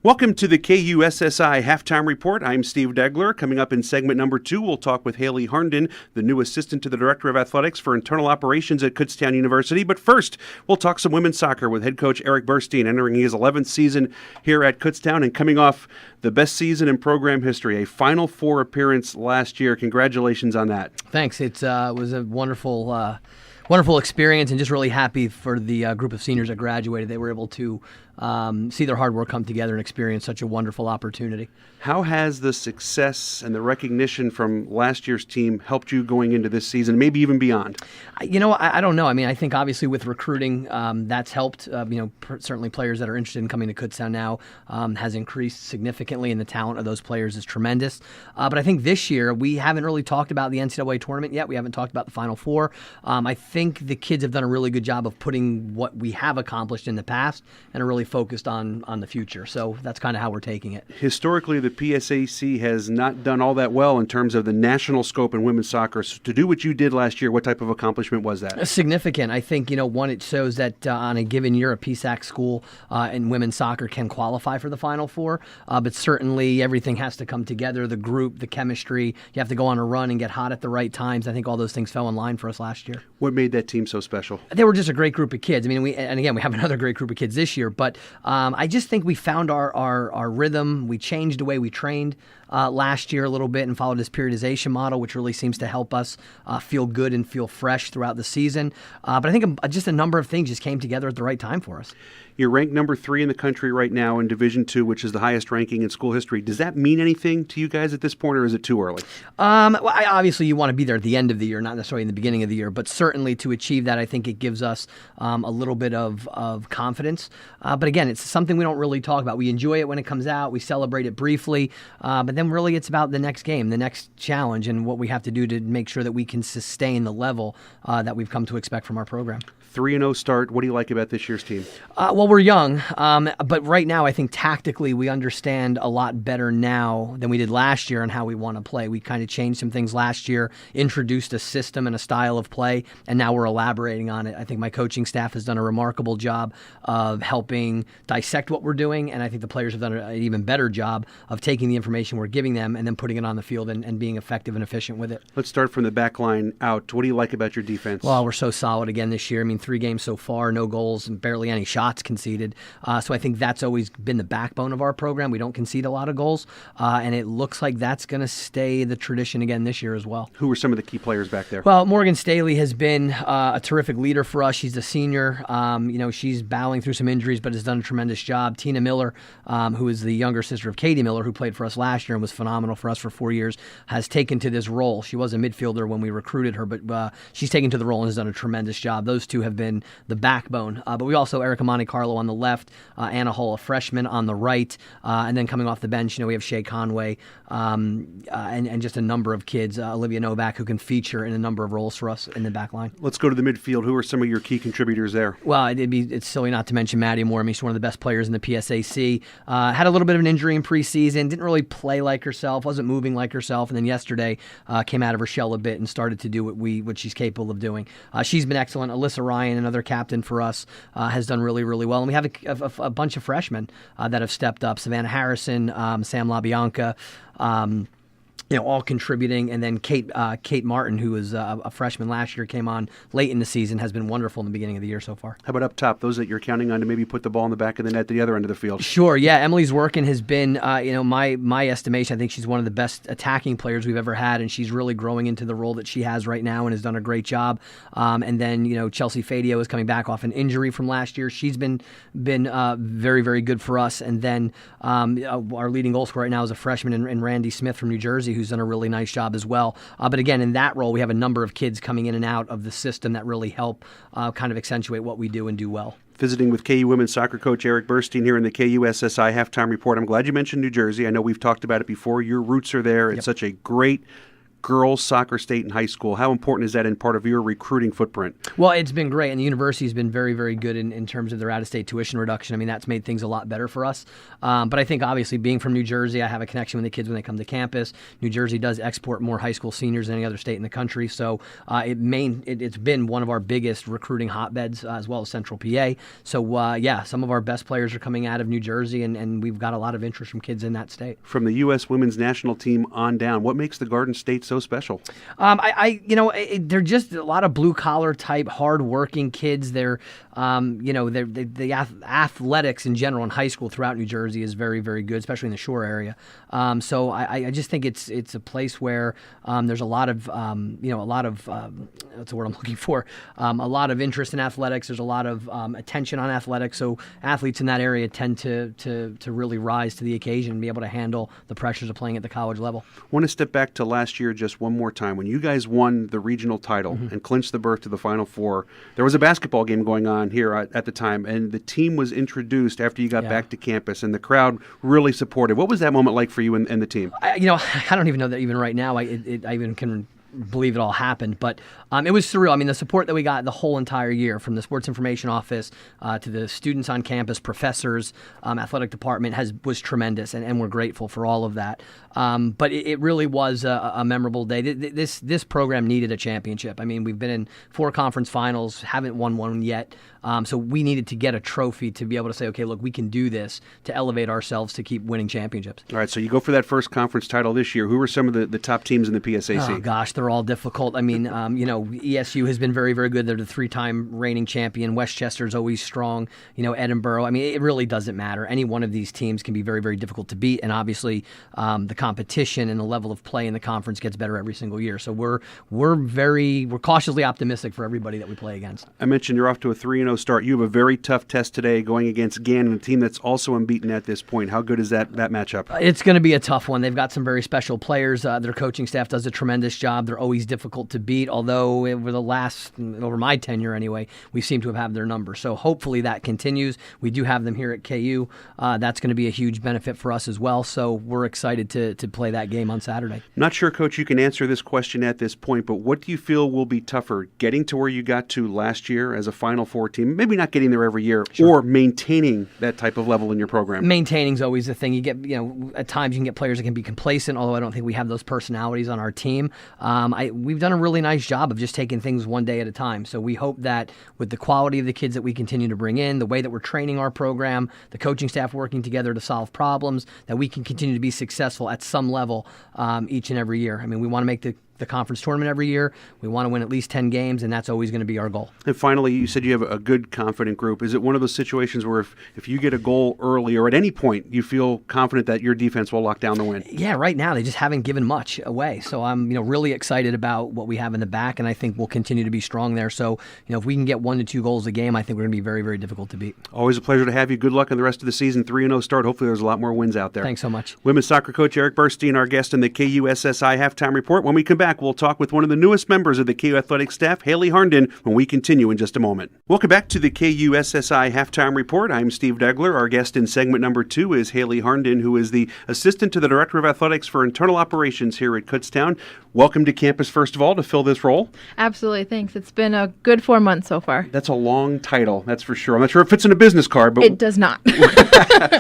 Welcome to the KUSSI Halftime Report. I'm Steve Degler. Coming up in segment number 2, we'll talk with Hayley Harnden, the new assistant to the Director of Athletics for Internal Operations at Kutztown University. But first, we'll talk some women's soccer with head coach Erik Burstein, entering his 11th season here at Kutztown and coming off the best season in program history, a Final Four appearance last year. Congratulations on that. Thanks. It was a wonderful experience, and just really happy for the group of seniors that graduated. They were able to see their hard work come together and experience such a wonderful opportunity. How has the success and the recognition from last year's team helped you going into this season, maybe even beyond? I don't know. I mean, I think obviously with recruiting, that's helped. Certainly players that are interested in coming to Kutztown now has increased significantly, and the talent of those players is tremendous. But I think this year we haven't really talked about the NCAA tournament yet. We haven't talked about the Final Four. I think the kids have done a really good job of putting what we have accomplished in the past and are really focused on the future. So that's kind of how we're taking it. Historically, the PSAC has not done all that well in terms of the national scope in women's soccer. So to do what you did last year, what type of accomplishment was that? Significant. I think, one, it shows that on a given year, a PSAC school in women's soccer can qualify for the Final Four. But certainly everything has to come together, the group, the chemistry. You have to go on a run and get hot at the right times. I think all those things fell in line for us last year. What made that team so special? They were just a great group of kids. I mean, we have another great group of kids this year, but I just think we found our rhythm. We changed the way we trained last year a little bit and followed this periodization model, which really seems to help us feel good and feel fresh throughout the season. But I think just a number of things just came together at the right time for us. You're ranked number 3 in the country right now in Division II, which is the highest ranking in school history. Does that mean anything to you guys at this point, or is it too early? Obviously, you want to be there at the end of the year, not necessarily in the beginning of the year. But certainly to achieve that, I think it gives us a little bit of confidence. But again, it's something we don't really talk about. We enjoy it when it comes out. We celebrate it briefly. But then really it's about the next game, the next challenge, and what we have to do to make sure that we can sustain the level that we've come to expect from our program. 3-0 start. What do you like about this year's team? Well, we're young, but right now I think tactically we understand a lot better now than we did last year on how we want to play. We kind of changed some things last year, introduced a system and a style of play, and now we're elaborating on it. I think my coaching staff has done a remarkable job of helping dissect what we're doing, and I think the players have done an even better job of taking the information we're giving them and then putting it on the field and being effective and efficient with it. Let's start from the back line out. What do you like about your defense? Well, we're so solid again this year. I mean, 3 games so far, no goals and barely any shots conceded. So I think that's always been the backbone of our program. We don't concede a lot of goals, and it looks like that's going to stay the tradition again this year as well. Who were some of the key players back there? Well, Morgan Staley has been a terrific leader for us. She's a senior. She's battling through some injuries, but has done a tremendous job. Tina Miller, who is the younger sister of Katie Miller, who played for us last year and was phenomenal for us for 4 years, has taken to this role. She was a midfielder when we recruited her, but she's taken to the role and has done a tremendous job. Those two have been the backbone. But we also Erica Monte Carlo on the left, Anna Hull, a freshman, on the right, and then coming off the bench, we have Shea Conway and just a number of kids, Olivia Novak, who can feature in a number of roles for us in the back line. Let's go to the midfield. Who are some of your key contributors there? Well, it's silly not to mention Maddie Moore. I mean, she's one of the best players in the PSAC. Had a little bit of an injury in preseason, didn't really play like herself, wasn't moving like herself, and then yesterday came out of her shell a bit and started to do what she's capable of doing. She's been excellent. Alyssa Ryan, another captain for us, has done really, really well. And we have a bunch of freshmen that have stepped up. Savannah Harrison, Sam LaBianca, all contributing. And then Kate Martin, who was a freshman last year, came on late in the season, has been wonderful in the beginning of the year so far. How about up top, those that you're counting on to maybe put the ball in the back of the net at the other end of the field? Sure, yeah. Emily's working has been, my estimation, I think she's one of the best attacking players we've ever had, and she's really growing into the role that she has right now and has done a great job. And then, Chelsea Fadio is coming back off an injury from last year. She's been very, very good for us. And then our leading goal scorer right now is a freshman in Randy Smith from New Jersey, who's done a really nice job as well. But again, in that role, we have a number of kids coming in and out of the system that really help kind of accentuate what we do and do well. Visiting with KU women's soccer coach Erik Burstein here in the KUSSI Halftime Report. I'm glad you mentioned New Jersey. I know we've talked about it before. Your roots are there. It's such a great girls soccer state in high school. How important is that in part of your recruiting footprint? Well, it's been great, and the university has been very, very good in terms of their out-of-state tuition reduction. I mean, that's made things a lot better for us. But I think, obviously, being from New Jersey, I have a connection with the kids when they come to campus. New Jersey does export more high school seniors than any other state in the country, so it's been one of our biggest recruiting hotbeds, as well as Central PA. So, yeah, some of our best players are coming out of New Jersey, and we've got a lot of interest from kids in that state. From the U.S. women's national team on down, what makes the Garden State so special? They're just a lot of blue-collar type, hard-working kids. They're, the athletics in general in high school throughout New Jersey is very, very good, especially in the shore area. So I just think it's a place where there's a lot of, what's the word I'm looking for? A lot of interest in athletics. There's a lot of attention on athletics. So athletes in that area tend to really rise to the occasion and be able to handle the pressures of playing at the college level. I want to step back to last year just one more time. When you guys won the regional title and clinched the berth to the Final Four, there was a basketball game going on here at the time, and the team was introduced after you got back to campus, and the crowd really supported. What was that moment like for you and the team? I don't even know that even right now I even can believe it all happened, but it was surreal. I mean, the support that we got the whole entire year from the sports information office to the students on campus, professors, athletic department was tremendous, and we're grateful for all of that. But it really was a memorable day. This program needed a championship. I mean, we've been in 4 conference finals, haven't won one yet. So we needed to get a trophy to be able to say, okay, look, we can do this, to elevate ourselves to keep winning championships. All right, so you go for that first conference title this year. Who are some of the top teams in the PSAC? Oh, gosh, they're all difficult. I mean, ESU has been very, very good. They're the 3-time reigning champion. Westchester's always strong. Edinburgh. I mean, it really doesn't matter. Any one of these teams can be very, very difficult to beat, and obviously the competition and the level of play in the conference gets better every single year. So we're cautiously optimistic for everybody that we play against. I mentioned you're off to a 3-0 start. You have a very tough test today going against Gannon, a team that's also unbeaten at this point. How good is that matchup? It's going to be a tough one. They've got some very special players. Their coaching staff does a tremendous job. They're always difficult to beat, although over my tenure anyway, we seem to have their number. So hopefully that continues. We do have them here at KU. That's going to be a huge benefit for us as well. So we're excited to play that game on Saturday. I'm not sure, Coach, you can answer this question at this point, but what do you feel will be tougher, getting to where you got to last year as a Final Four team, maybe not getting there every year, or maintaining that type of level in your program? Maintaining is always the thing. You get, at times you can get players that can be complacent, although I don't think we have those personalities on our team. We've done a really nice job of just taking things one day at a time. So we hope that with the quality of the kids that we continue to bring in, the way that we're training our program, the coaching staff working together to solve problems, that we can continue to be successful at some level each and every year. I mean, we want to make the conference tournament every year. We want to win at least 10 games, and that's always going to be our goal. And finally, you said you have a good, confident group. Is it one of those situations where if you get a goal early or at any point you feel confident that your defense will lock down the win? Yeah, right now they just haven't given much away. So I'm really excited about what we have in the back, and I think we'll continue to be strong there. So if we can get 1 to 2 goals a game, I think we're going to be very, very difficult to beat. Always a pleasure to have you. Good luck on the rest of the season. 3-0 start. Hopefully there's a lot more wins out there. Thanks so much. Women's soccer coach Erik Burstein, our guest in the KUSSI Halftime Report. When we come back, we'll talk with one of the newest members of the KU Athletics staff, Hayley Harnden, when we continue in just a moment. Welcome back to the KUSSI Halftime Report. I'm Steve Degler. Our guest in segment number 2 is Hayley Harnden, who is the assistant to the director of athletics for internal operations here at Kutztown. Welcome to campus, first of all, to fill this role. Absolutely, thanks. It's been a good 4 months so far. That's a long title, that's for sure. I'm not sure it fits in a business card, but it does not.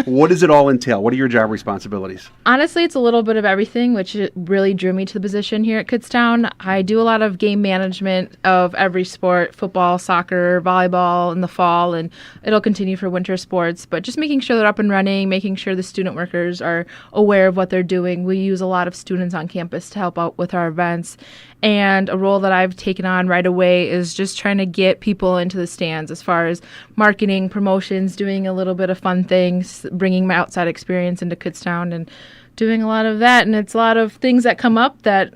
What does it all entail? What are your job responsibilities? Honestly, it's a little bit of everything, which really drew me to the position here at Kutztown. I do a lot of game management of every sport, football, soccer, volleyball in the fall, and it'll continue for winter sports. But just making sure they're up and running, making sure the student workers are aware of what they're doing. We use a lot of students on campus to help out with our events. And a role that I've taken on right away is just trying to get people into the stands as far as marketing, promotions, doing a little bit of fun things, bringing my outside experience into Kutztown and doing a lot of that. And it's a lot of things that come up that,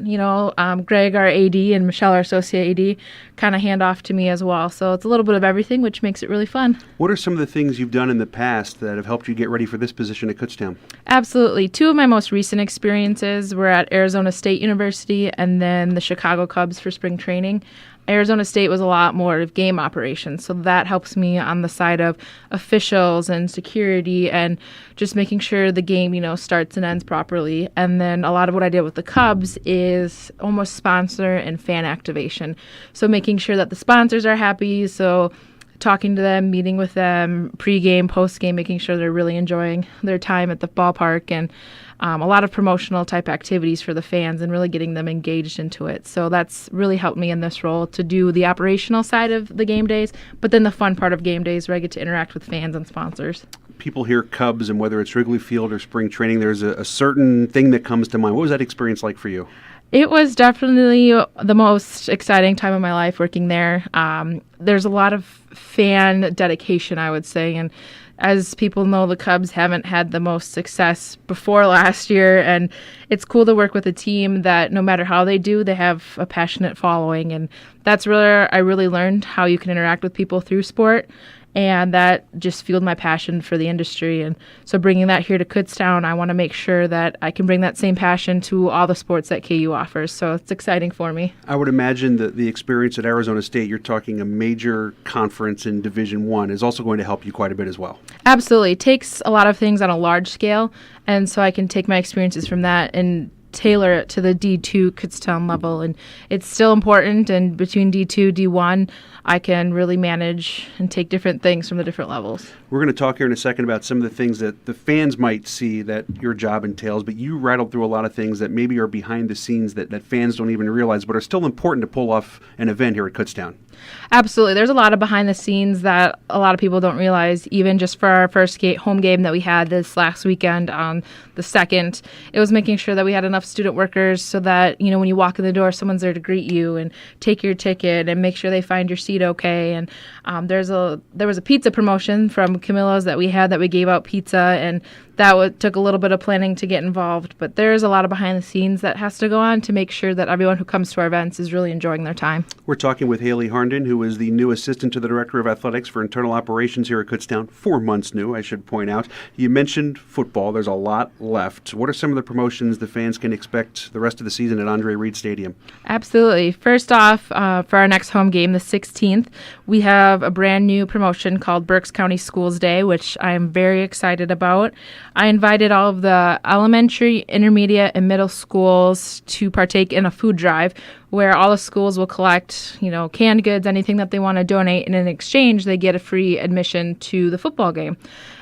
Greg, our AD, and Michelle, our associate AD, kind of hand off to me as well. So it's a little bit of everything, which makes it really fun. What are some of the things you've done in the past that have helped you get ready for this position at Kutztown? Absolutely. 2 of my most recent experiences were at Arizona State University and then the Chicago Cubs for spring training. Arizona State was a lot more of game operations. So that helps me on the side of officials and security and just making sure the game, starts and ends properly. And then a lot of what I did with the Cubs is almost sponsor and fan activation. So making sure that the sponsors are happy. So talking to them, meeting with them, pregame, postgame, making sure they're really enjoying their time at the ballpark, and a lot of promotional type activities for the fans and really getting them engaged into it. So that's really helped me in this role to do the operational side of the game days, but then the fun part of game days where I get to interact with fans and sponsors. People hear Cubs, and whether it's Wrigley Field or spring training, there's a certain thing that comes to mind. What was that experience like for you? It was definitely the most exciting time of my life working there. There's a lot of fan dedication, I would say. And as people know, the Cubs haven't had the most success before last year. And it's cool to work with a team that no matter how they do, they have a passionate following. And that's where I really learned how you can interact with people through sport. And that just fueled my passion for the industry. And so bringing that here to Kutztown, I want to make sure that I can bring that same passion to all the sports that KU offers. So it's exciting for me. I would imagine that the experience at Arizona State, you're talking a major conference in Division I, is also going to help you quite a bit as well. Absolutely. It takes a lot of things on a large scale. And so I can take my experiences from that and tailor it to the D2 Kutztown level. And it's still important. And between D2, D1, I can really manage and take different things from the different levels. We're going to talk here in a second about some of the things that the fans might see that your job entails, but you rattled through a lot of things that maybe are behind the scenes that fans don't even realize, but are still important to pull off an event here at Kutztown. Absolutely. There's a lot of behind the scenes that a lot of people don't realize. Even just for our first home game that we had this last weekend on the 2nd, it was making sure that we had enough student workers so that, when you walk in the door, someone's there to greet you and take your ticket and make sure they find your seat okay. And there was a pizza promotion from Camilo's that we gave out pizza, and that took a little bit of planning to get involved. But there's a lot of behind the scenes that has to go on to make sure that everyone who comes to our events is really enjoying their time. We're talking with Hayley Harnden, who is the new assistant to the Director of Athletics for Internal Operations here at Kutztown. 4 months new, I should point out. You mentioned football. There's a lot left. What are some of the promotions the fans can expect the rest of the season at Andre Reed Stadium? Absolutely. First off, for our next home game, the 16th, we have a brand new promotion called Berks County Schools Day, which I am very excited about. I invited all of the elementary, intermediate, and middle schools to partake in a food drive where all the schools will collect, canned goods, anything that they want to donate, and in exchange, they get a free admission to the football game.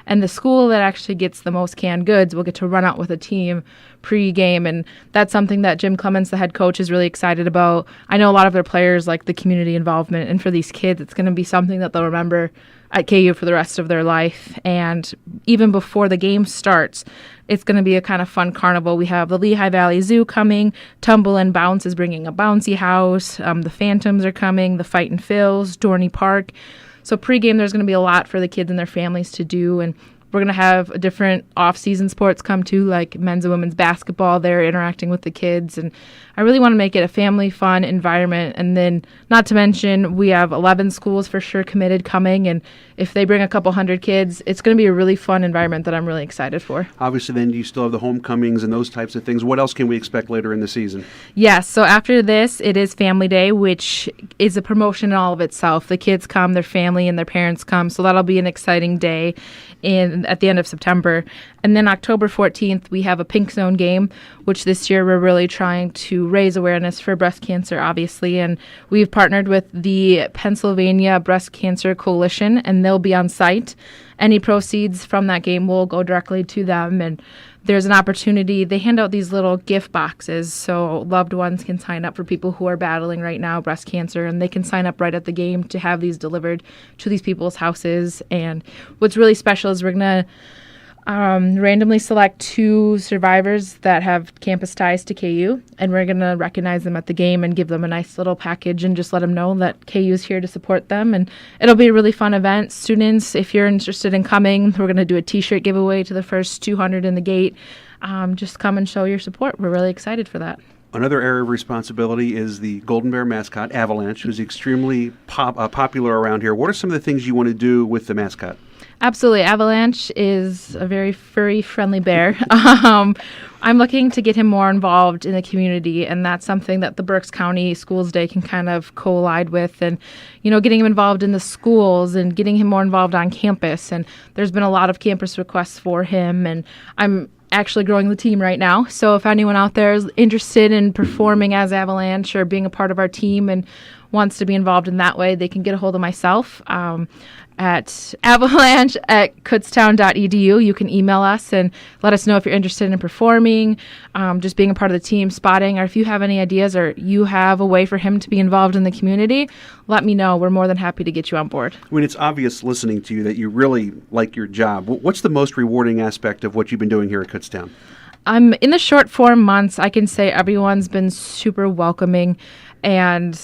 And the school that actually gets the most canned goods will get to run out with a team pre-game, and that's something that Jim Clements, the head coach, is really excited about. I know a lot of their players like the community involvement, and for these kids, it's going to be something that they'll remember at KU for the rest of their life. And even before the game starts, it's going to be a kind of fun carnival. We have the Lehigh Valley Zoo coming. Tumble and Bounce is bringing a bouncy house. The Phantoms are coming. The Fight and Phils, Dorney Park. So pregame, there's going to be a lot for the kids and their families to do. And we're going to have different off-season sports come too, like men's and women's basketball. They're interacting with the kids. And I really want to make it a family, fun environment. And then, not to mention, we have 11 schools for sure committed coming. And if they bring a couple hundred kids, it's going to be a really fun environment that I'm really excited for. Obviously, then you still have the homecomings and those types of things. What else can we expect later in the season? Yes. So after this, it is Family Day, which is a promotion in all of itself. The kids come, their family and their parents come. So that'll be an exciting day at the end of September. And then October 14th, we have a Pink Zone game, which this year we're really trying to raise awareness for breast cancer, obviously. And we've partnered with the Pennsylvania Breast Cancer Coalition, and they'll be on site. Any proceeds from that game will go directly to them. And there's an opportunity. They hand out these little gift boxes so loved ones can sign up for people who are battling right now breast cancer, and they can sign up right at the game to have these delivered to these people's houses. And what's really special is we're going to randomly select 2 survivors that have campus ties to KU, and we're going to recognize them at the game and give them a nice little package and just let them know that KU is here to support them. And it'll be a really fun event. Students, if you're interested in coming, we're going to do a t-shirt giveaway to the first 200 in the gate. Just come and show your support. We're really excited for that. Another area of responsibility is the Golden Bear mascot, Avalanche, who's extremely popular around here. What are some of the things you want to do with the mascot? Absolutely. Avalanche is a very furry, friendly bear. I'm looking to get him more involved in the community, and that's something that the Berks County Schools Day can kind of collide with. And, getting him involved in the schools and getting him more involved on campus. And there's been a lot of campus requests for him, and I'm actually growing the team right now. So if anyone out there is interested in performing as Avalanche or being a part of our team and wants to be involved in that way, they can get a hold of myself at avalanche@kutztown.edu. You can email us and let us know if you're interested in performing, just being a part of the team, spotting, or if you have any ideas or you have a way for him to be involved in the community, let me know. We're more than happy to get you on board. I mean, it's obvious listening to you that you really like your job. What's the most rewarding aspect of what you've been doing here at Kutztown? In the short 4 months, I can say everyone's been super welcoming, and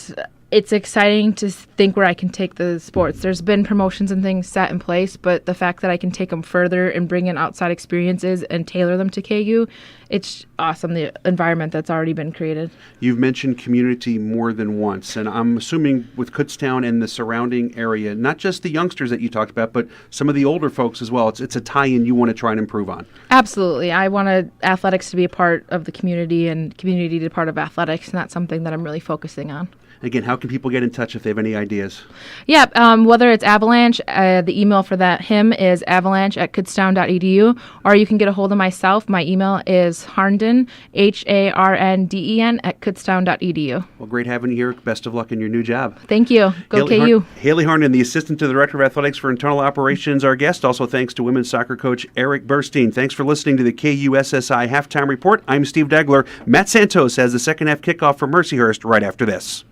it's exciting to think where I can take the sports. There's been promotions and things set in place, but the fact that I can take them further and bring in outside experiences and tailor them to KU, it's awesome, the environment that's already been created. You've mentioned community more than once, and I'm assuming with Kutztown and the surrounding area, not just the youngsters that you talked about, but some of the older folks as well. It's a tie-in you want to try and improve on. Absolutely. I want athletics to be a part of the community and community to be part of athletics, and that's something that I'm really focusing on. Again, how can people get in touch if they have any ideas? Yeah, whether it's Avalanche, the email for him is avalanche@kutztown.edu, or you can get a hold of myself. My email is Harnden, HARNDEN, @kutztown.edu. Well, great having you here. Best of luck in your new job. Thank you. Go KU. Hayley Harnden, the Assistant to the Director of Athletics for Internal Operations, our guest. Also thanks to women's soccer coach Errick Burstein. Thanks for listening to the KUSSI Halftime Report. I'm Steve Degler. Matt Santos has the second half kickoff for Mercyhurst right after this.